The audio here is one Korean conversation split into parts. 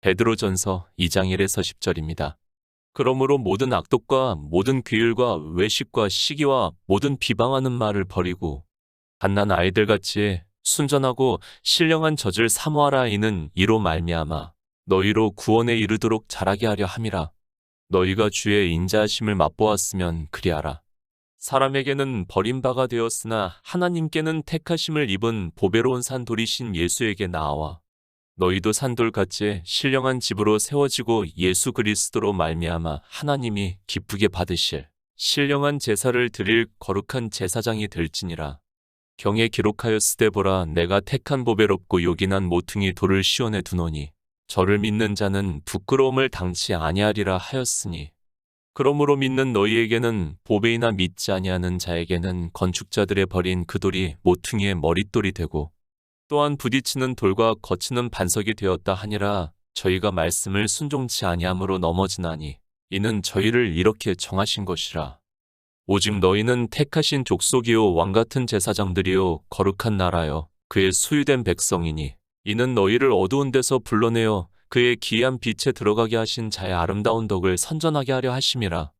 베드로전서 2장 1에서 10절입니다. 그러므로 모든 악독과 모든 규율과 외식과 시기와 모든 비방하는 말을 버리고 갓난 아이들같이 순전하고 신령한 젖을 사모하라. 이는 이로 말미암아 너희로 구원에 이르도록 자라게 하려 함이라. 너희가 주의 인자하심을 맛보았으면 그리하라. 사람에게는 버림바가 되었으나 하나님께는 택하심을 입은 보배로운 산돌이신 예수에게 나아와 너희도 산돌같이 신령한 집으로 세워지고 예수 그리스도로 말미암아 하나님이 기쁘게 받으실 신령한 제사를 드릴 거룩한 제사장이 될지니라. 경에 기록하였으되 보라, 내가 택한 보배롭고 요긴한 모퉁이 돌을 시온에 두노니 저를 믿는 자는 부끄러움을 당치 아니하리라 하였으니, 그러므로 믿는 너희에게는 보배이나 믿지 아니하는 자에게는 건축자들의 버린 그 돌이 모퉁이의 머릿돌이 되고 또한 부딪히는 돌과 거치는 반석이 되었다 하니라. 저희가 말씀을 순종치 아니함으로 넘어지나니 이는 저희를 이렇게 정하신 것이라. 오직 너희는 택하신 족속이요 왕같은 제사장들이요 거룩한 나라요 그의 소유된 백성이니 이는 너희를 어두운 데서 불러내어 그의 기이한 빛에 들어가게 하신 자의 아름다운 덕을 선전하게 하려 하심이라.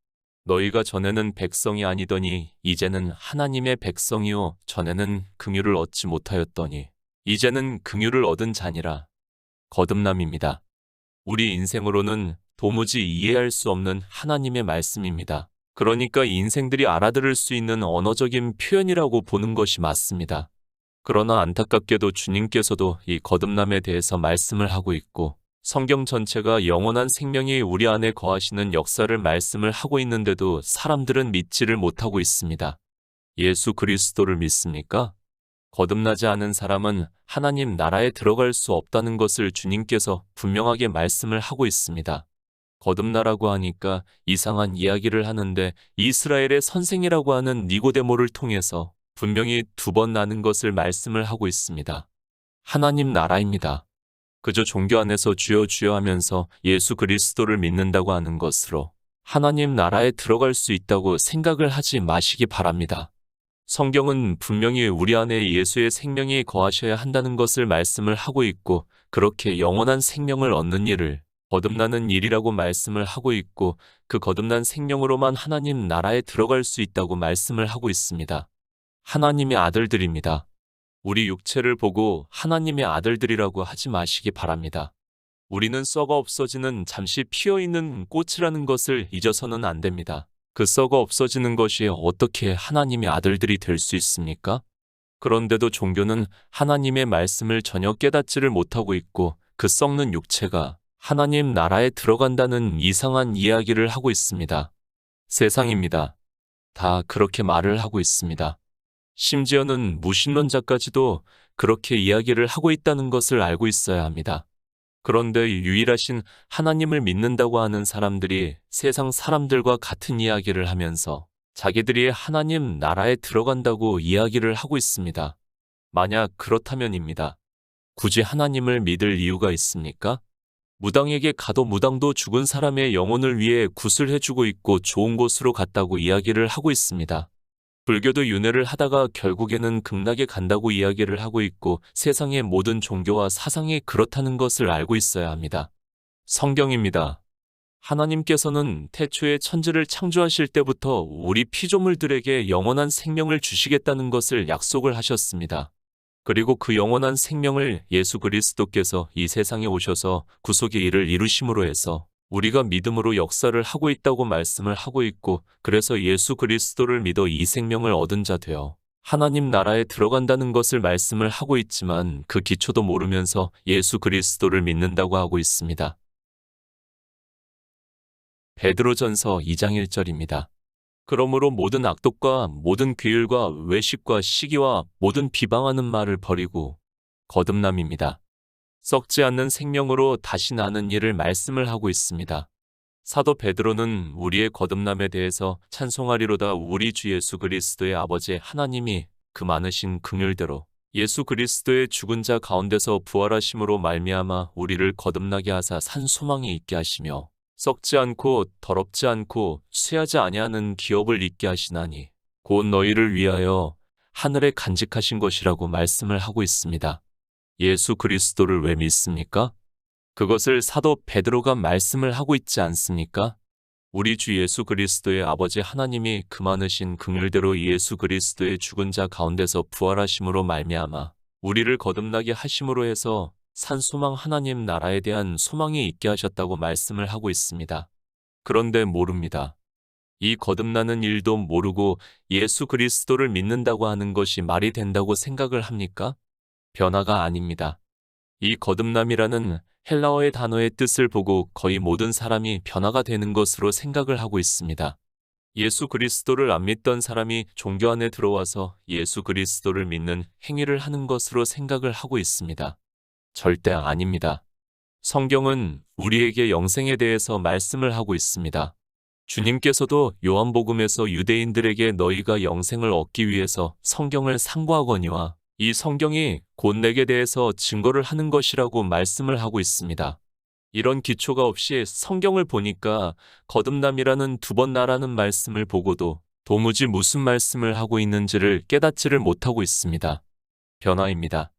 너희가 전에는 백성이 아니더니 이제는 하나님의 백성이요 전에는 긍휼을 얻지 못하였더니 이제는 긍휼을 얻은 자니라. 거듭남입니다. 우리 인생으로는 도무지 이해할 수 없는 하나님의 말씀입니다. 그러니까 인생들이 알아들을 수 있는 언어적인 표현이라고 보는 것이 맞습니다. 그러나 안타깝게도 주님께서도 이 거듭남에 대해서 말씀을 하고 있고 성경 전체가 영원한 생명이 우리 안에 거하시는 역사를 말씀을 하고 있는데도 사람들은 믿지를 못하고 있습니다. 예수 그리스도를 믿습니까? 거듭나지 않은 사람은 하나님 나라에 들어갈 수 없다는 것을 주님께서 분명하게 말씀을 하고 있습니다. 거듭나라고 하니까 이상한 이야기를 하는데 이스라엘의 선생이라고 하는 니고데모를 통해서 분명히 2번 나는 것을 말씀을 하고 있습니다. 하나님 나라입니다. 그저 종교 안에서 주여 주여 하면서 예수 그리스도를 믿는다고 하는 것으로 하나님 나라에 들어갈 수 있다고 생각을 하지 마시기 바랍니다. 성경은 분명히 우리 안에 예수의 생명이 거하셔야 한다는 것을 말씀을 하고 있고 그렇게 영원한 생명을 얻는 일을 거듭나는 일이라고 말씀을 하고 있고 그 거듭난 생명으로만 하나님 나라에 들어갈 수 있다고 말씀을 하고 있습니다. 하나님의 아들들입니다. 우리 육체를 보고 하나님의 아들들이라고 하지 마시기 바랍니다. 우리는 썩어 없어지는 잠시 피어있는 꽃이라는 것을 잊어서는 안 됩니다. 그 썩어 없어지는 것이 어떻게 하나님의 아들들이 될 수 있습니까? 그런데도 종교는 하나님의 말씀을 전혀 깨닫지를 못하고 있고 그 썩는 육체가 하나님 나라에 들어간다는 이상한 이야기를 하고 있습니다. 세상입니다. 다 그렇게 말을 하고 있습니다. 심지어는 무신론자까지도 그렇게 이야기를 하고 있다는 것을 알고 있어야 합니다. 그런데 유일하신 하나님을 믿는다고 하는 사람들이 세상 사람들과 같은 이야기를 하면서 자기들이 하나님 나라에 들어간다고 이야기를 하고 있습니다. 만약 그렇다면입니다. 굳이 하나님을 믿을 이유가 있습니까? 무당에게 가도 무당도 죽은 사람의 영혼을 위해 굿을 해주고 있고 좋은 곳으로 갔다고 이야기를 하고 있습니다. 불교도 윤회를 하다가 결국에는 극락에 간다고 이야기를 하고 있고 세상의 모든 종교와 사상이 그렇다는 것을 알고 있어야 합니다. 성경입니다. 하나님께서는 태초에 천지를 창조하실 때부터 우리 피조물들에게 영원한 생명을 주시겠다는 것을 약속을 하셨습니다. 그리고 그 영원한 생명을 예수 그리스도께서 이 세상에 오셔서 구속의 일을 이루심으로 해서 우리가 믿음으로 역사를 하고 있다고 말씀을 하고 있고 그래서 예수 그리스도를 믿어 이 생명을 얻은 자 되어 하나님 나라에 들어간다는 것을 말씀을 하고 있지만 그 기초도 모르면서 예수 그리스도를 믿는다고 하고 있습니다. 베드로전서 2장 1절입니다. 그러므로 모든 악독과 모든 규율과 외식과 시기와 모든 비방하는 말을 버리고 거듭남입니다. 썩지 않는 생명으로 다시 나는 일을 말씀을 하고 있습니다. 사도 베드로는 우리의 거듭남에 대해서 찬송하리로다. 우리 주 예수 그리스도의 아버지 하나님이 그 많으신 긍휼대로 예수 그리스도의 죽은 자 가운데서 부활하심으로 말미암아 우리를 거듭나게 하사 산 소망이 있게 하시며 썩지 않고 더럽지 않고 쇠하지 아니하는 기업을 있게 하시나니 곧 너희를 위하여 하늘에 간직하신 것이라고 말씀을 하고 있습니다. 예수 그리스도를 왜 믿습니까? 그것을 사도 베드로가 말씀을 하고 있지 않습니까? 우리 주 예수 그리스도의 아버지 하나님이 그 많으신 긍휼대로 예수 그리스도의 죽은 자 가운데서 부활하심으로 말미암아 우리를 거듭나게 하심으로 해서 산 소망 하나님 나라에 대한 소망이 있게 하셨다고 말씀을 하고 있습니다. 그런데 모릅니다. 이 거듭나는 일도 모르고 예수 그리스도를 믿는다고 하는 것이 말이 된다고 생각을 합니까? 변화가 아닙니다. 이 거듭남이라는 헬라어의 단어의 뜻을 보고 거의 모든 사람이 변화가 되는 것으로 생각을 하고 있습니다. 예수 그리스도를 안 믿던 사람이 종교 안에 들어와서 예수 그리스도를 믿는 행위를 하는 것으로 생각을 하고 있습니다. 절대 아닙니다. 성경은 우리에게 영생에 대해서 말씀을 하고 있습니다. 주님께서도 요한복음에서 유대인들에게 너희가 영생을 얻기 위해서 성경을 상고하거니와 이 성경이 곧 내게 대해서 증거를 하는 것이라고 말씀을 하고 있습니다. 이런 기초가 없이 성경을 보니까 거듭남이라는 두 번 나라는 말씀을 보고도 도무지 무슨 말씀을 하고 있는지를 깨닫지를 못하고 있습니다. 변화입니다.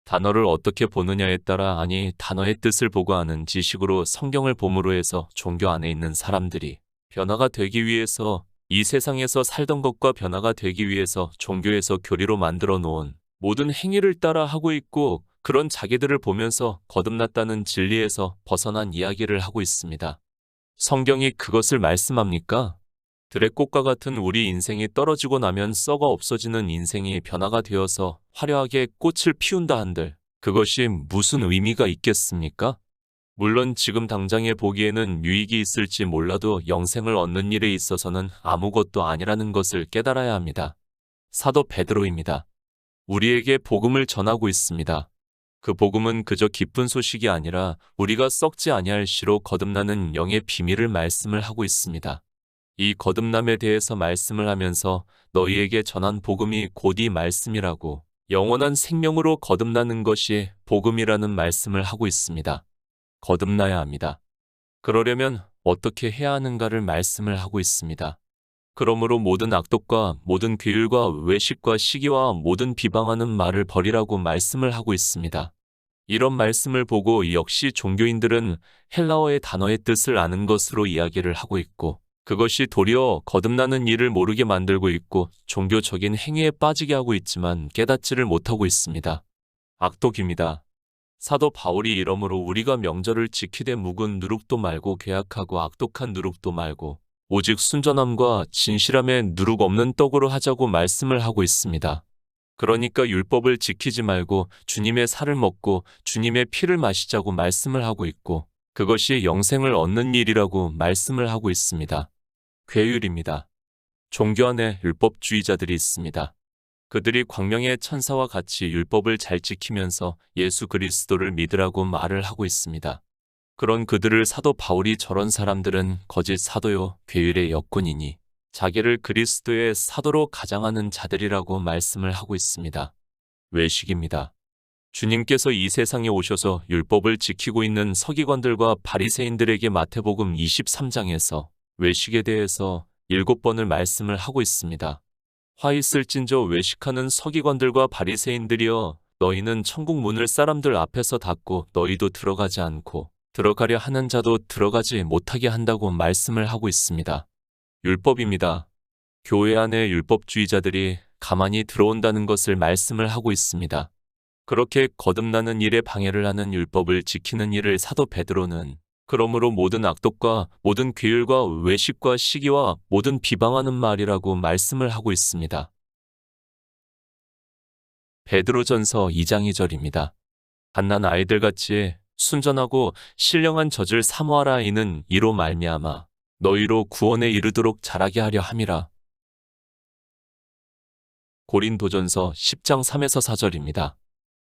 단어를 어떻게 보느냐에 따라 아니 단어의 뜻을 보고 아는 지식으로 성경을 봄으로 해서 종교 안에 있는 사람들이 변화가 되기 위해서 이 세상에서 살던 것과 변화가 되기 위해서 종교에서 교리로 만들어 놓은 모든 행위를 따라 하고 있고 그런 자기들을 보면서 거듭났다는 진리에서 벗어난 이야기를 하고 있습니다. 성경이 그것을 말씀합니까? 들의 꽃과 같은 우리 인생이 떨어지고 나면 썩어 없어지는 인생이 변화가 되어서 화려하게 꽃을 피운다 한들 그것이 무슨 의미가 있겠습니까? 물론 지금 당장에 보기에는 유익이 있을지 몰라도 영생을 얻는 일에 있어서는 아무것도 아니라는 것을 깨달아야 합니다. 사도 베드로입니다. 우리에게 복음을 전하고 있습니다. 그 복음은 그저 기쁜 소식이 아니라 우리가 썩지 아니할 시로 거듭나는 영의 비밀을 말씀을 하고 있습니다. 이 거듭남에 대해서 말씀을 하면서 너희에게 전한 복음이 곧 이 말씀이라고 영원한 생명으로 거듭나는 것이 복음이라는 말씀을 하고 있습니다. 거듭나야 합니다. 그러려면 어떻게 해야 하는가를 말씀을 하고 있습니다. 그러므로 모든 악독과 모든 규율과 외식과 시기와 모든 비방하는 말을 버리라고 말씀을 하고 있습니다. 이런 말씀을 보고 역시 종교인들은 헬라어의 단어의 뜻을 아는 것으로 이야기를 하고 있고 그것이 도리어 거듭나는 일을 모르게 만들고 있고 종교적인 행위에 빠지게 하고 있지만 깨닫지를 못하고 있습니다. 악독입니다. 사도 바울이 이러므로 우리가 명절을 지키되 묵은 누룩도 말고 괴악하고 악독한 누룩도 말고 오직 순전함과 진실함에 누룩 없는 떡으로 하자고 말씀을 하고 있습니다. 그러니까 율법을 지키지 말고 주님의 살을 먹고 주님의 피를 마시자고 말씀을 하고 있고 그것이 영생을 얻는 일이라고 말씀을 하고 있습니다. 괴율입니다. 종교 안에 율법주의자들이 있습니다. 그들이 광명의 천사와 같이 율법을 잘 지키면서 예수 그리스도를 믿으라고 말을 하고 있습니다. 그런 그들을 사도 바울이 저런 사람들은 거짓 사도요 괴율의 역군이니 자기를 그리스도의 사도로 가장하는 자들이라고 말씀을 하고 있습니다. 외식입니다. 주님께서 이 세상에 오셔서 율법을 지키고 있는 서기관들과 바리새인들에게 마태복음 23장에서 외식에 대해서 7번을 말씀을 하고 있습니다. 화 있을진저 외식하는 서기관들과 바리새인들이여 너희는 천국 문을 사람들 앞에서 닫고 너희도 들어가지 않고 들어가려 하는 자도 들어가지 못하게 한다고 말씀을 하고 있습니다. 율법입니다. 교회 안에 율법주의자들이 가만히 들어온다는 것을 말씀을 하고 있습니다. 그렇게 거듭나는 일에 방해를 하는 율법을 지키는 일을 사도 베드로는 그러므로 모든 악독과 모든 괴율과 외식과 시기와 모든 비방하는 말이라고 말씀을 하고 있습니다. 베드로전서 2장 2절입니다. 갓난 아이들같이 순전하고 신령한 젖을 사모하라 이는 이로 말미암아 너희로 구원에 이르도록 자라게 하려 함이라. 고린도전서 10장 3에서 4절입니다.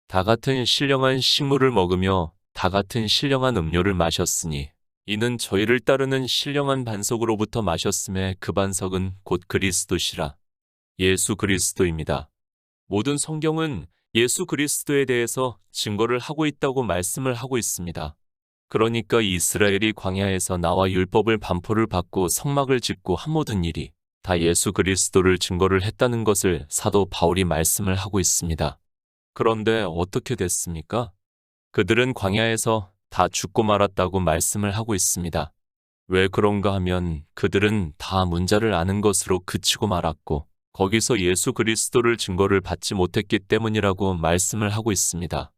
다 같은 신령한 식물을 먹으며 다 같은 신령한 음료를 마셨으니 이는 저희를 따르는 신령한 반석으로부터 마셨음에 그 반석은 곧 그리스도시라. 예수 그리스도입니다. 모든 성경은 예수 그리스도에 대해서 증거를 하고 있다고 말씀을 하고 있습니다. 그러니까 이스라엘이 광야에서 나와 율법을 반포를 받고 성막을 짓고 한 모든 일이 다 예수 그리스도를 증거를 했다는 것을 사도 바울이 말씀을 하고 있습니다. 그런데 어떻게 됐습니까? 그들은 광야에서 다 죽고 말았다고 말씀을 하고 있습니다. 왜 그런가 하면 그들은 다 문자를 아는 것으로 그치고 말았고 거기서 예수 그리스도를 증거를 받지 못했기 때문이라고 말씀을 하고 있습니다.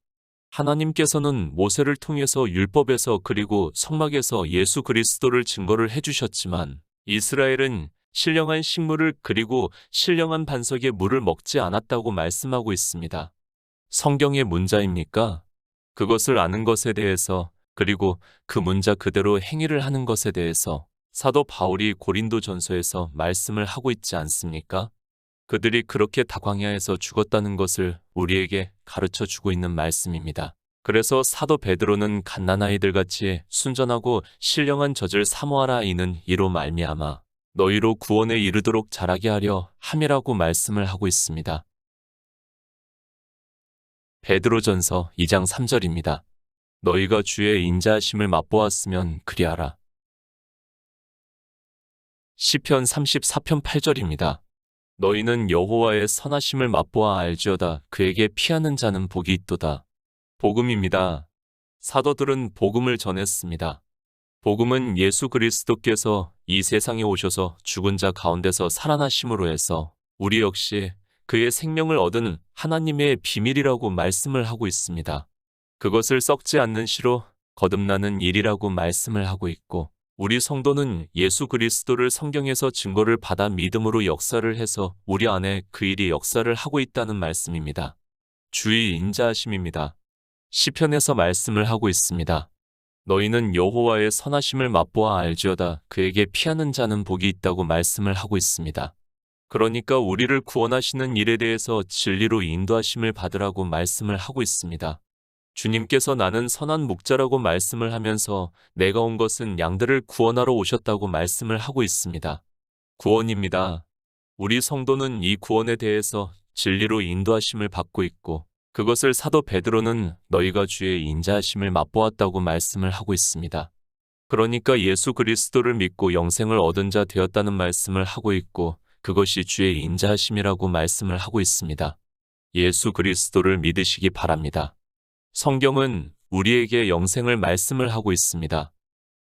하나님께서는 모세를 통해서 율법에서 그리고 성막에서 예수 그리스도를 증거를 해주셨지만 이스라엘은 신령한 식물을 그리고 신령한 반석의 물을 먹지 않았다고 말씀하고 있습니다. 성경의 문자입니까? 그것을 아는 것에 대해서 그리고 그 문자 그대로 행위를 하는 것에 대해서 사도 바울이 고린도전서에서 말씀을 하고 있지 않습니까? 그들이 그렇게 다광야에서 죽었다는 것을 우리에게 가르쳐 주고 있는 말씀입니다. 그래서 사도 베드로는 갓난아이들 같이 순전하고 신령한 젖을 사모하라 이는 이로 말미암아 너희로 구원에 이르도록 자라게 하려 함이라고 말씀을 하고 있습니다. 베드로전서 2장 3절입니다. 너희가 주의 인자하심을 맛보았으면 그리하라. 시편 34편 8절입니다. 너희는 여호와의 선하심을 맛보아 알지어다. 그에게 피하는 자는 복이 있도다. 복음입니다. 사도들은 복음을 전했습니다. 복음은 예수 그리스도께서 이 세상에 오셔서 죽은 자 가운데서 살아나심으로 해서 우리 역시 그의 생명을 얻은 하나님의 비밀이라고 말씀을 하고 있습니다. 그것을 썩지 않는 시로 거듭나는 일이라고 말씀을 하고 있고 우리 성도는 예수 그리스도를 성경에서 증거를 받아 믿음으로 역사를 해서 우리 안에 그 일이 역사를 하고 있다는 말씀입니다. 주의 인자하심입니다. 시편에서 말씀을 하고 있습니다. 너희는 여호와의 선하심을 맛보아 알지어다. 그에게 피하는 자는 복이 있다고 말씀을 하고 있습니다. 그러니까 우리를 구원하시는 일에 대해서 진리로 인도하심을 받으라고 말씀을 하고 있습니다. 주님께서 나는 선한 목자라고 말씀을 하면서 내가 온 것은 양들을 구원하러 오셨다고 말씀을 하고 있습니다. 구원입니다. 우리 성도는 이 구원에 대해서 진리로 인도하심을 받고 있고 그것을 사도 베드로는 너희가 주의 인자하심을 맛보았다고 말씀을 하고 있습니다. 그러니까 예수 그리스도를 믿고 영생을 얻은 자 되었다는 말씀을 하고 있고 그것이 주의 인자하심이라고 말씀을 하고 있습니다. 예수 그리스도를 믿으시기 바랍니다. 성경은 우리에게 영생을 말씀을 하고 있습니다.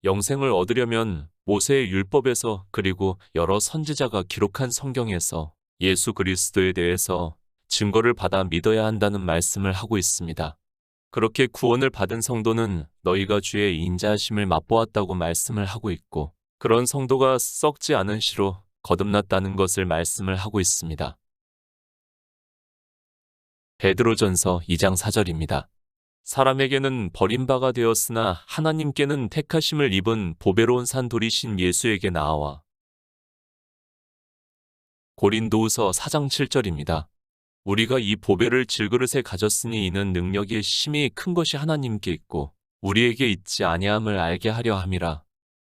영생을 얻으려면 모세의 율법에서 그리고 여러 선지자가 기록한 성경에서 예수 그리스도에 대해서 증거를 받아 믿어야 한다는 말씀을 하고 있습니다. 그렇게 구원을 받은 성도는 너희가 주의 인자하심을 맛보았다고 말씀을 하고 있고 그런 성도가 썩지 않은 시로 거듭났다는 것을 말씀을 하고 있습니다. 베드로전서 2장 4절입니다. 사람에게는 버림바가 되었으나 하나님께는 택하심을 입은 보배로운 산돌이신 예수에게 나아와. 고린도후서 4장 7절입니다. 우리가 이 보배를 질그릇에 가졌으니 이는 능력이 심히 큰 것이 하나님께 있고 우리에게 있지 아니함을 알게 하려 함이라.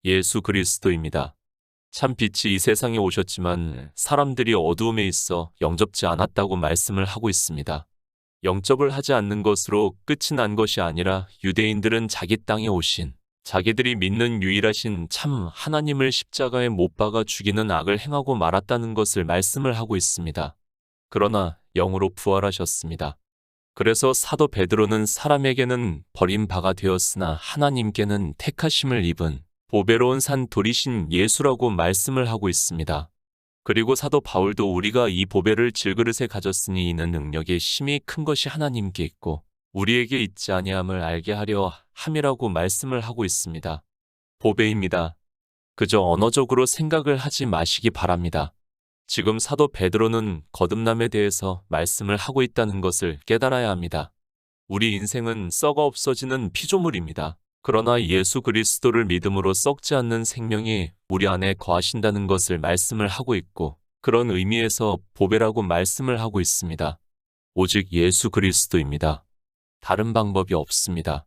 예수 그리스도입니다. 참 빛이 이 세상에 오셨지만 사람들이 어두움에 있어 영접지 않았다고 말씀을 하고 있습니다. 영접을 하지 않는 것으로 끝이 난 것이 아니라 유대인들은 자기 땅에 오신 자기들이 믿는 유일하신 참 하나님을 십자가에 못 박아 죽이는 악을 행하고 말았다는 것을 말씀을 하고 있습니다. 그러나 영으로 부활하셨습니다. 그래서 사도 베드로는 사람에게는 버림바가 되었으나 하나님께는 택하심을 입은 보배로운 산 돌이신 예수라고 말씀을 하고 있습니다. 그리고 사도 바울도 우리가 이 보배를 질그릇에 가졌으니 이는 능력이 심히 큰 것이 하나님께 있고 우리에게 있지 아니함을 알게 하려 함이라고 말씀을 하고 있습니다. 보배입니다. 그저 언어적으로 생각을 하지 마시기 바랍니다. 지금 사도 베드로는 거듭남에 대해서 말씀을 하고 있다는 것을 깨달아야 합니다. 우리 인생은 썩어 없어지는 피조물입니다. 그러나 예수 그리스도를 믿음으로 썩지 않는 생명이 우리 안에 거하신다는 것을 말씀을 하고 있고 그런 의미에서 보배라고 말씀을 하고 있습니다. 오직 예수 그리스도입니다. 다른 방법이 없습니다.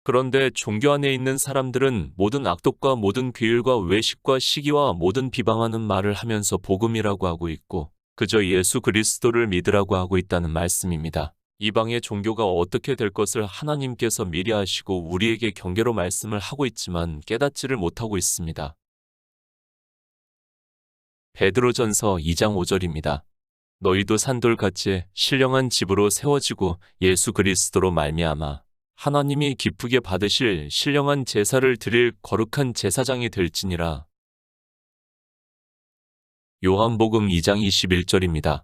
그런데 종교 안에 있는 사람들은 모든 악독과 모든 규율과 외식과 시기와 모든 비방하는 말을 하면서 복음이라고 하고 있고 그저 예수 그리스도를 믿으라고 하고 있다는 말씀입니다. 이방의 종교가 어떻게 될 것을 하나님께서 미리 아시고 우리에게 경계로 말씀을 하고 있지만 깨닫지를 못하고 있습니다. 베드로전서 2장 5절입니다. 너희도 산돌같이 신령한 집으로 세워지고 예수 그리스도로 말미암아 하나님이 기쁘게 받으실 신령한 제사를 드릴 거룩한 제사장이 될지니라. 요한복음 2장 21절입니다.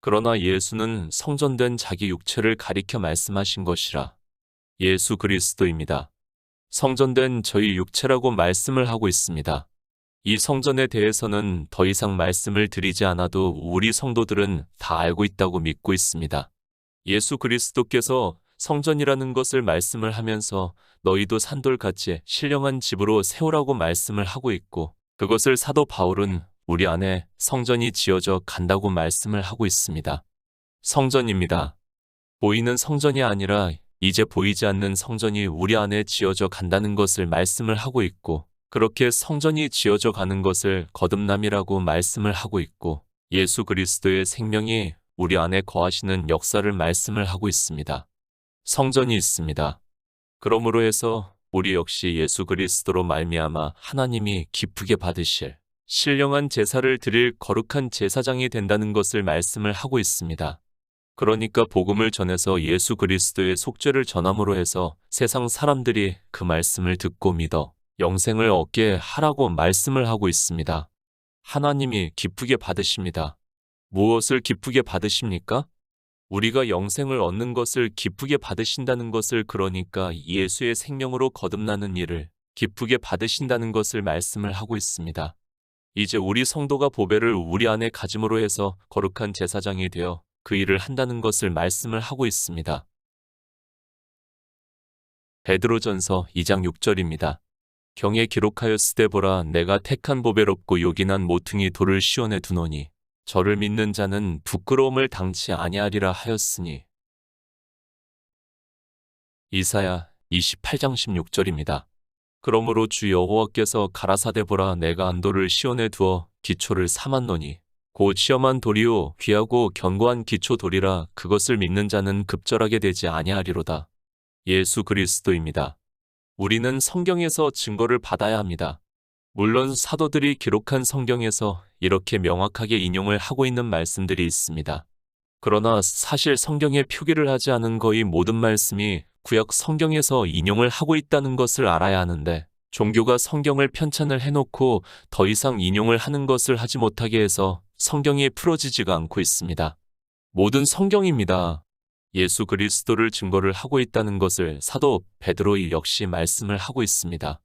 그러나 예수는 성전된 자기 육체를 가리켜 말씀하신 것이라. 예수 그리스도입니다. 성전된 저희 육체라고 말씀을 하고 있습니다. 이 성전에 대해서는 더 이상 말씀을 드리지 않아도 우리 성도들은 다 알고 있다고 믿고 있습니다. 예수 그리스도께서 성전이라는 것을 말씀을 하면서 너희도 산돌같이 신령한 집으로 세우라고 말씀을 하고 있고, 그것을 사도 바울은 우리 안에 성전이 지어져 간다고 말씀을 하고 있습니다. 성전입니다. 보이는 성전이 아니라 이제 보이지 않는 성전이 우리 안에 지어져 간다는 것을 말씀을 하고 있고, 그렇게 성전이 지어져 가는 것을 거듭남이라고 말씀을 하고 있고, 예수 그리스도의 생명이 우리 안에 거하시는 역사를 말씀을 하고 있습니다. 성전이 있습니다. 그러므로 해서 우리 역시 예수 그리스도로 말미암아 하나님이 기쁘게 받으실 신령한 제사를 드릴 거룩한 제사장이 된다는 것을 말씀을 하고 있습니다. 그러니까 복음을 전해서 예수 그리스도의 속죄를 전함으로 해서 세상 사람들이 그 말씀을 듣고 믿어 영생을 얻게 하라고 말씀을 하고 있습니다. 하나님이 기쁘게 받으십니다. 무엇을 기쁘게 받으십니까? 우리가 영생을 얻는 것을 기쁘게 받으신다는 것을, 그러니까 예수의 생명으로 거듭나는 일을 기쁘게 받으신다는 것을 말씀을 하고 있습니다. 이제 우리 성도가 보배를 우리 안에 가짐으로 해서 거룩한 제사장이 되어 그 일을 한다는 것을 말씀을 하고 있습니다. 베드로전서 2장 6절입니다. 경에 기록하였으되 보라, 내가 택한 보배롭고 요긴한 모퉁이 돌을 시온에 두노니 저를 믿는 자는 부끄러움을 당치 아니하리라 하였으니. 이사야 28장 16절입니다. 그러므로 주 여호와께서 가라사대 보라, 내가 안돌을 시온에 두어 기초를 삼았노니 곧 시험한 돌이요 귀하고 견고한 기초 돌이라, 그것을 믿는 자는 급절하게 되지 아니하리로다. 예수 그리스도입니다. 우리는 성경에서 증거를 받아야 합니다. 물론 사도들이 기록한 성경에서 이렇게 명확하게 인용을 하고 있는 말씀들이 있습니다. 그러나 사실 성경에 표기를 하지 않은 거의 모든 말씀이 구약 성경에서 인용을 하고 있다는 것을 알아야 하는데, 종교가 성경을 편찬을 해놓고 더 이상 인용을 하는 것을 하지 못하게 해서 성경이 풀어지지가 않고 있습니다. 모든 성경입니다. 예수 그리스도를 증거를 하고 있다는 것을 사도 베드로 역시 말씀을 하고 있습니다.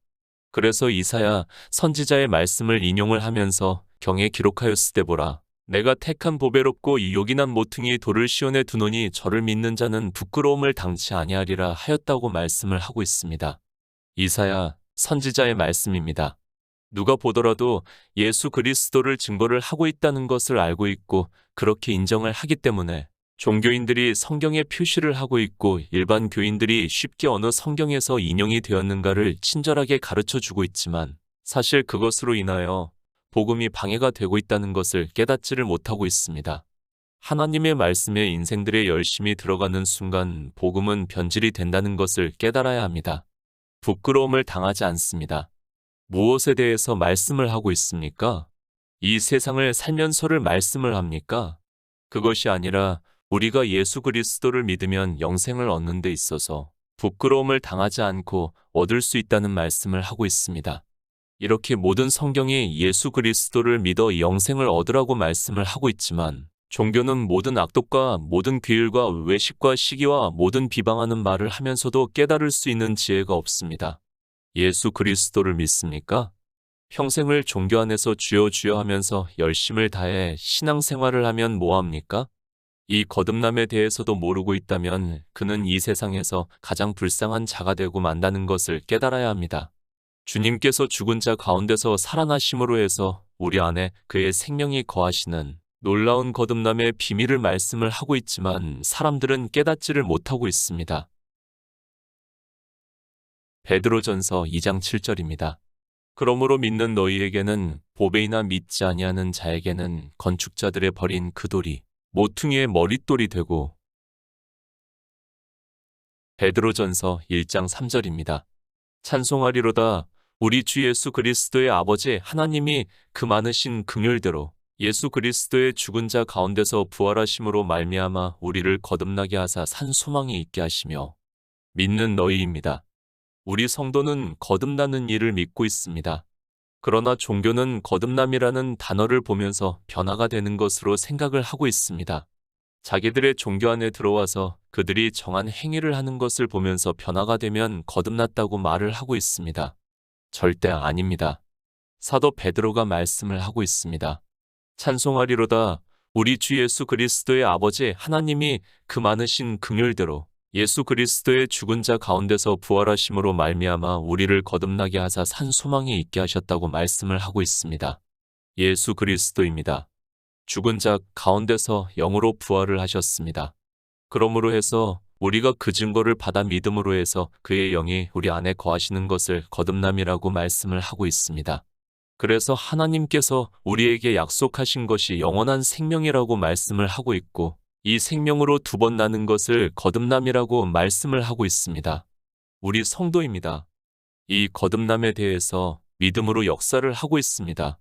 그래서 이사야 선지자의 말씀을 인용을 하면서 경에 기록하였으되 보라, 내가 택한 보배롭고 이 요긴한 모퉁이 돌을 시온에 두노니 저를 믿는 자는 부끄러움을 당치 아니하리라 하였다고 말씀을 하고 있습니다. 이사야 선지자의 말씀입니다. 누가 보더라도 예수 그리스도를 증거를 하고 있다는 것을 알고 있고 그렇게 인정을 하기 때문에 종교인들이 성경에 표시를 하고 있고 일반 교인들이 쉽게 어느 성경에서 인용이 되었는가를 친절하게 가르쳐주고 있지만, 사실 그것으로 인하여 복음이 방해가 되고 있다는 것을 깨닫지를 못하고 있습니다. 하나님의 말씀에 인생들의 열심이 들어가는 순간 복음은 변질이 된다는 것을 깨달아야 합니다. 부끄러움을 당하지 않습니다. 무엇에 대해서 말씀을 하고 있습니까? 이 세상을 살면서를 말씀을 합니까? 그것이 아니라 우리가 예수 그리스도를 믿으면 영생을 얻는 데 있어서 부끄러움을 당하지 않고 얻을 수 있다는 말씀을 하고 있습니다. 이렇게 모든 성경이 예수 그리스도를 믿어 영생을 얻으라고 말씀을 하고 있지만, 종교는 모든 악독과 모든 규율과 외식과 시기와 모든 비방하는 말을 하면서도 깨달을 수 있는 지혜가 없습니다. 예수 그리스도를 믿습니까? 평생을 종교 안에서 주여 주여 하면서 열심을 다해 신앙생활을 하면 뭐합니까? 이 거듭남에 대해서도 모르고 있다면 그는 이 세상에서 가장 불쌍한 자가 되고 만다는 것을 깨달아야 합니다. 주님께서 죽은 자 가운데서 살아나심으로 해서 우리 안에 그의 생명이 거하시는 놀라운 거듭남의 비밀을 말씀을 하고 있지만 사람들은 깨닫지를 못하고 있습니다. 베드로전서 2장 7절입니다. 그러므로 믿는 너희에게는 보배이나 믿지 아니하는 자에게는 건축자들의 버린 그 돌이 모퉁이의 머릿돌이 되고. 베드로전서 1장 3절입니다. 찬송하리로다. 우리 주 예수 그리스도의 아버지 하나님이 그 많으신 긍휼대로 예수 그리스도의 죽은 자 가운데서 부활하심으로 말미암아 우리를 거듭나게 하사 산 소망이 있게 하시며 믿는 너희입니다. 우리 성도는 거듭나는 일을 믿고 있습니다. 그러나 종교는 거듭남이라는 단어를 보면서 변화가 되는 것으로 생각을 하고 있습니다. 자기들의 종교 안에 들어와서 그들이 정한 행위를 하는 것을 보면서 변화가 되면 거듭났다고 말을 하고 있습니다. 절대 아닙니다. 사도 베드로가 말씀을 하고 있습니다. 찬송하리로다. 우리 주 예수 그리스도의 아버지 하나님이 그 많으신 긍휼대로 예수 그리스도의 죽은 자 가운데서 부활하심으로 말미암아 우리를 거듭나게 하사 산 소망에 있게 하셨다고 말씀을 하고 있습니다. 예수 그리스도입니다. 죽은 자 가운데서 영으로 부활을 하셨습니다. 그러므로 해서 우리가 그 증거를 받아 믿음으로 해서 그의 영이 우리 안에 거하시는 것을 거듭남이라고 말씀을 하고 있습니다. 그래서 하나님께서 우리에게 약속하신 것이 영원한 생명이라고 말씀을 하고 있고 이 생명으로 두 번 나는 것을 거듭남이라고 말씀을 하고 있습니다. 우리 성도입니다. 이 거듭남에 대해서 믿음으로 역사를 하고 있습니다.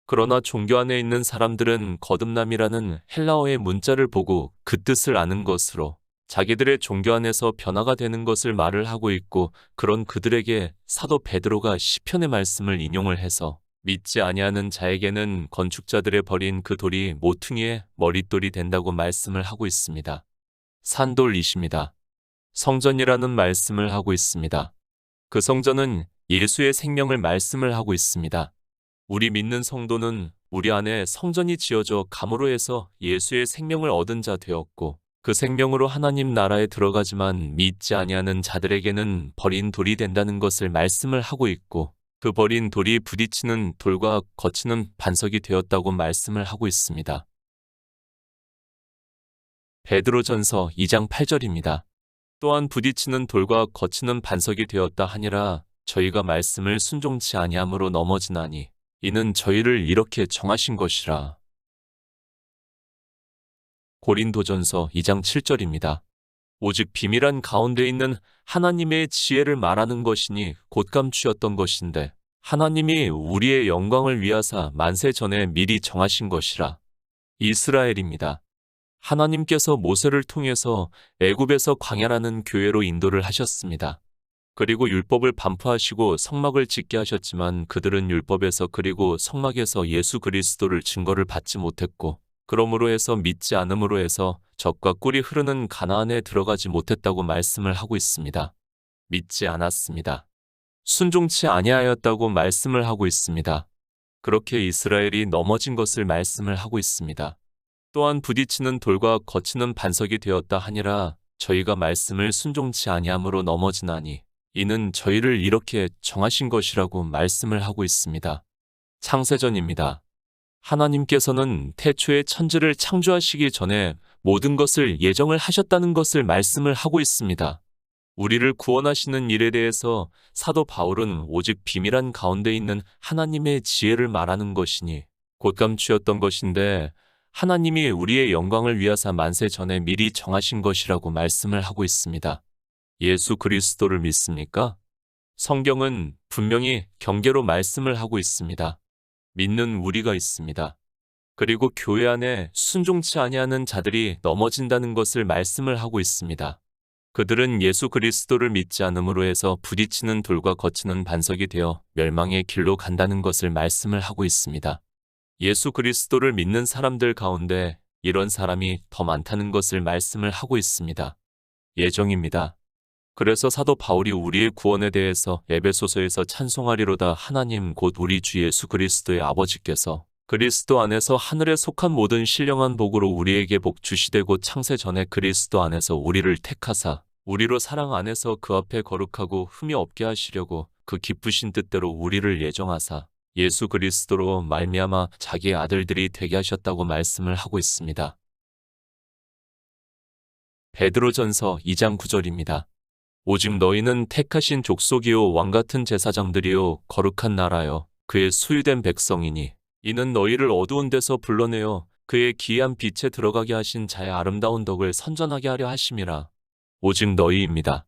그러나 종교 안에 있는 사람들은 거듭남이라는 헬라어의 문자를 보고 그 뜻을 아는 것으로 자기들의 종교 안에서 변화가 되는 것을 말을 하고 있고 그런 그들에게 사도 베드로가 시편의 말씀을 인용을 해서 믿지 아니하는 자에게는 건축자들의 버린 그 돌이 모퉁이의 머릿돌이 된다고 말씀을 하고 있습니다. 산돌이십니다. 성전이라는 말씀을 하고 있습니다. 그 성전은 예수의 생명을 말씀을 하고 있습니다. 우리 믿는 성도는 우리 안에 성전이 지어져 감으로 해서 예수의 생명을 얻은 자 되었고 그 생명으로 하나님 나라에 들어가지만 믿지 아니하는 자들에게는 버린 돌이 된다는 것을 말씀을 하고 있고 그 버린 돌이 부딪히는 돌과 거치는 반석이 되었다고 말씀을 하고 있습니다. 베드로전서 2장 8절입니다. 또한 부딪히는 돌과 거치는 반석이 되었다 하니라 저희가 말씀을 순종치 아니함으로 넘어지나니 이는 저희를 이렇게 정하신 것이라. 고린도전서 2장 7절입니다. 오직 비밀한 가운데 있는 하나님의 지혜를 말하는 것이니 곧 감추었던 것인데 하나님이 우리의 영광을 위하사 만세 전에 미리 정하신 것이라. 이스라엘입니다. 하나님께서 모세를 통해서 애굽에서 광야라는 교회로 인도를 하셨습니다. 그리고 율법을 반포하시고 성막을 짓게 하셨지만 그들은 율법에서 그리고 성막에서 예수 그리스도를 증거를 받지 못했고 그러므로 해서 믿지 않음으로 해서 젖과 꿀이 흐르는 가나안에 들어가지 못했다고 말씀을 하고 있습니다. 믿지 않았습니다. 순종치 아니하였다고 말씀을 하고 있습니다. 그렇게 이스라엘이 넘어진 것을 말씀을 하고 있습니다. 또한 부딪히는 돌과 거치는 반석이 되었다 하니라 저희가 말씀을 순종치 아니함으로 넘어지나니 이는 저희를 이렇게 정하신 것이라고 말씀을 하고 있습니다. 창세전입니다. 하나님께서는 태초에 천지를 창조하시기 전에 모든 것을 예정을 하셨다는 것을 말씀을 하고 있습니다. 우리를 구원하시는 일에 대해서 사도 바울은 오직 비밀한 가운데 있는 하나님의 지혜를 말하는 것이니 곧 감추었던 것인데 하나님이 우리의 영광을 위하사 만세 전에 미리 정하신 것이라고 말씀을 하고 있습니다. 예수 그리스도를 믿습니까? 성경은 분명히 경계로 말씀을 하고 있습니다. 믿는 우리가 있습니다. 그리고 교회 안에 순종치 아니하는 자들이 넘어진다는 것을 말씀을 하고 있습니다. 그들은 예수 그리스도를 믿지 않음으로 해서 부딪히는 돌과 거치는 반석이 되어 멸망의 길로 간다는 것을 말씀을 하고 있습니다. 예수 그리스도를 믿는 사람들 가운데 이런 사람이 더 많다는 것을 말씀을 하고 있습니다. 예정입니다. 그래서 사도 바울이 우리의 구원에 대해서 에베소서에서 찬송하리로다 하나님 곧 우리 주 예수 그리스도의 아버지께서 그리스도 안에서 하늘에 속한 모든 신령한 복으로 우리에게 복 주시되고 창세 전에 그리스도 안에서 우리를 택하사 우리로 사랑 안에서 그 앞에 거룩하고 흠이 없게 하시려고 그 기쁘신 뜻대로 우리를 예정하사 예수 그리스도로 말미암아 자기의 아들들이 되게 하셨다고 말씀을 하고 있습니다. 베드로전서 2장 9절입니다. 오직 너희는 택하신 족속이요 왕같은 제사장들이요 거룩한 나라요 그의 소유된 백성이니 이는 너희를 어두운 데서 불러내어 그의 기이한 빛에 들어가게 하신 자의 아름다운 덕을 선전하게 하려 하심이라. 오직 너희입니다.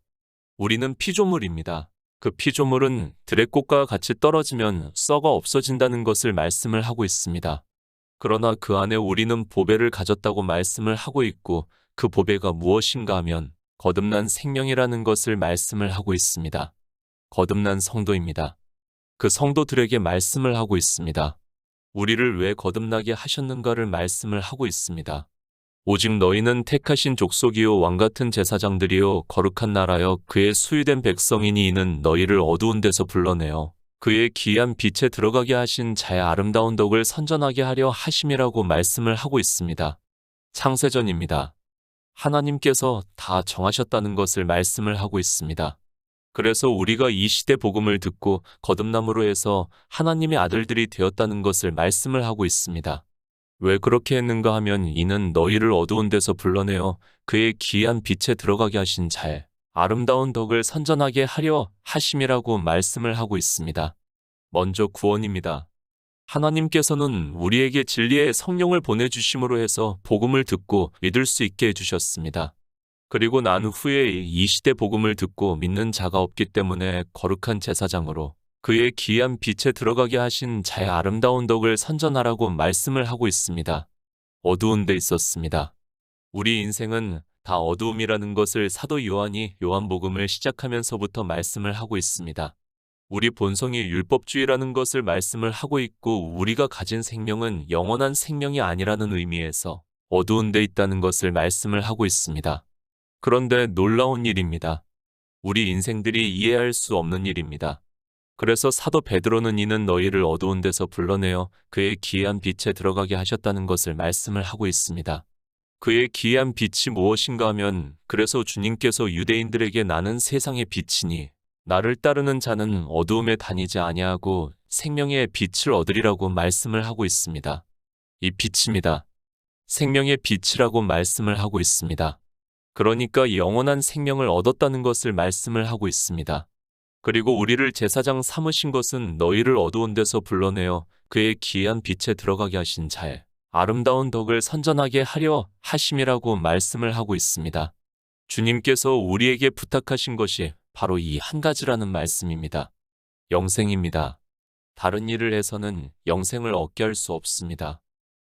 우리는 피조물입니다. 그 피조물은 들의 꽃과 같이 떨어지면 썩어 없어진다는 것을 말씀을 하고 있습니다. 그러나 그 안에 우리는 보배를 가졌다고 말씀을 하고 있고 그 보배가 무엇인가 하면 거듭난 생명이라는 것을 말씀을 하고 있습니다. 거듭난 성도입니다. 그 성도들에게 말씀을 하고 있습니다. 우리를 왜 거듭나게 하셨는가를 말씀을 하고 있습니다. 오직 너희는 택하신 족속이요 왕같은 제사장들이요 거룩한 나라여 그의 소유된 백성이니 이는 너희를 어두운 데서 불러내어 그의 기이한 빛에 들어가게 하신 자의 아름다운 덕을 선전하게 하려 하심이라고 말씀을 하고 있습니다. 창세전입니다. 하나님께서 다 정하셨다는 것을 말씀을 하고 있습니다. 그래서 우리가 이 시대 복음을 듣고 거듭남으로 해서 하나님의 아들들이 되었다는 것을 말씀을 하고 있습니다. 왜 그렇게 했는가 하면 이는 너희를 어두운 데서 불러내어 그의 기이한 빛에 들어가게 하신 자의 아름다운 덕을 선전하게 하려 하심이라고 말씀을 하고 있습니다. 먼저 구원입니다. 하나님께서는 우리에게 진리의 성령을 보내주심으로 해서 복음을 듣고 믿을 수 있게 해주셨습니다. 그리고 난 후에 이 시대 복음을 듣고 믿는 자가 없기 때문에 거룩한 제사장으로 그의 기이한 빛에 들어가게 하신 자의 아름다운 덕을 선전하라고 말씀을 하고 있습니다. 어두운 데 있었습니다. 우리 인생은 다 어두움이라는 것을 사도 요한이 요한복음을 시작하면서부터 말씀을 하고 있습니다. 우리 본성이 율법주의라는 것을 말씀을 하고 있고 우리가 가진 생명은 영원한 생명이 아니라는 의미에서 어두운 데 있다는 것을 말씀을 하고 있습니다. 그런데 놀라운 일입니다. 우리 인생들이 이해할 수 없는 일입니다. 그래서 사도 베드로는 이는 너희를 어두운 데서 불러내어 그의 기이한 빛에 들어가게 하셨다는 것을 말씀을 하고 있습니다. 그의 기이한 빛이 무엇인가 하면 그래서 주님께서 유대인들에게 나는 세상의 빛이니 나를 따르는 자는 어두움에 다니지 아니하고 생명의 빛을 얻으리라고 말씀을 하고 있습니다. 이 빛입니다. 생명의 빛이라고 말씀을 하고 있습니다. 그러니까 영원한 생명을 얻었다는 것을 말씀을 하고 있습니다. 그리고 우리를 제사장 삼으신 것은 너희를 어두운 데서 불러내어 그의 기이한 빛에 들어가게 하신 자의 아름다운 덕을 선전하게 하려 하심이라고 말씀을 하고 있습니다. 주님께서 우리에게 부탁하신 것이 바로 이 한 가지라는 말씀입니다. 영생입니다. 다른 일을 해서는 영생을 얻게 할 수 없습니다.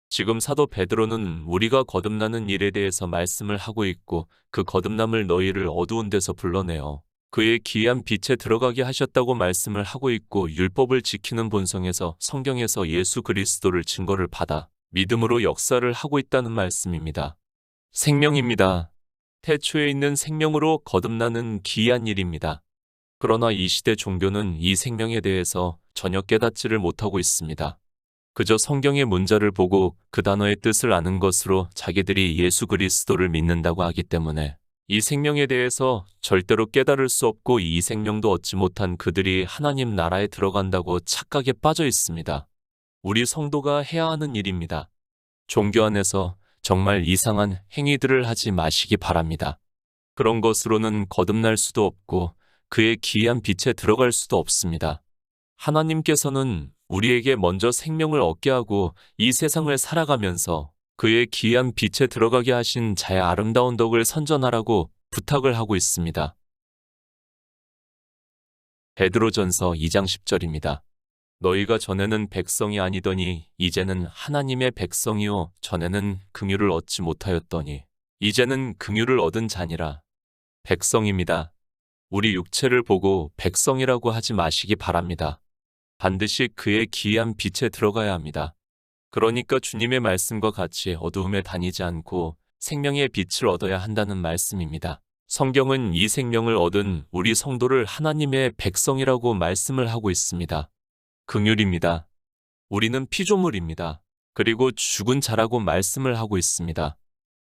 지금 사도 베드로는 우리가 거듭나는 일에 대해서 말씀을 하고 있고 그 거듭남을 너희를 어두운 데서 불러내어 그의 기이한 빛에 들어가게 하셨다고 말씀을 하고 있고 율법을 지키는 본성에서 성경에서 예수 그리스도를 증거를 받아 믿음으로 역사를 하고 있다는 말씀입니다. 생명입니다. 태초에 있는 생명으로 거듭나는 기이한 일입니다. 그러나 이 시대 종교는 이 생명에 대해서 전혀 깨닫지를 못하고 있습니다. 그저 성경의 문자를 보고 그 단어의 뜻을 아는 것으로 자기들이 예수 그리스도를 믿는다고 하기 때문에 이 생명에 대해서 절대로 깨달을 수 없고 이 생명도 얻지 못한 그들이 하나님 나라에 들어간다고 착각에 빠져 있습니다. 우리 성도가 해야 하는 일입니다. 종교 안에서 정말 이상한 행위들을 하지 마시기 바랍니다. 그런 것으로는 거듭날 수도 없고 그의 기이한 빛에 들어갈 수도 없습니다. 하나님께서는 우리에게 먼저 생명을 얻게 하고 이 세상을 살아가면서 그의 기이한 빛에 들어가게 하신 자의 아름다운 덕을 선전하라고 부탁을 하고 있습니다. 베드로전서 2장 10절입니다. 너희가 전에는 백성이 아니더니 이제는 하나님의 백성이요 전에는 긍휼을 얻지 못하였더니 이제는 긍휼을 얻은 자니라. 백성입니다. 우리 육체를 보고 백성이라고 하지 마시기 바랍니다. 반드시 그의 기이한 빛에 들어가야 합니다. 그러니까 주님의 말씀과 같이 어두움에 다니지 않고 생명의 빛을 얻어야 한다는 말씀입니다. 성경은 이 생명을 얻은 우리 성도를 하나님의 백성이라고 말씀을 하고 있습니다. 긍휼입니다. 우리는 피조물입니다. 그리고 죽은 자라고 말씀을 하고 있습니다.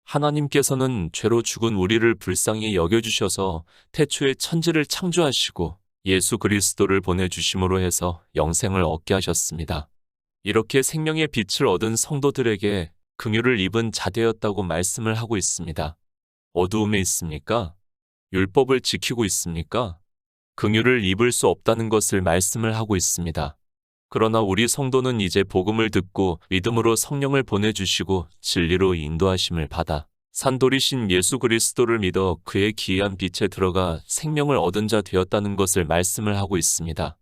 하나님께서는 죄로 죽은 우리를 불쌍히 여겨주셔서 태초에 천지를 창조하시고 예수 그리스도를 보내주심으로 해서 영생을 얻게 하셨습니다. 이렇게 생명의 빛을 얻은 성도들에게 긍휼을 입은 자 되었다고 말씀을 하고 있습니다. 어두움에 있습니까? 율법을 지키고 있습니까? 긍휼을 입을 수 없다는 것을 말씀을 하고 있습니다. 그러나 우리 성도는 이제 복음을 듣고 믿음으로 성령을 보내주시고 진리로 인도하심을 받아 산돌이신 예수 그리스도를 믿어 그의 기이한 빛에 들어가 생명을 얻은 자 되었다는 것을 말씀을 하고 있습니다.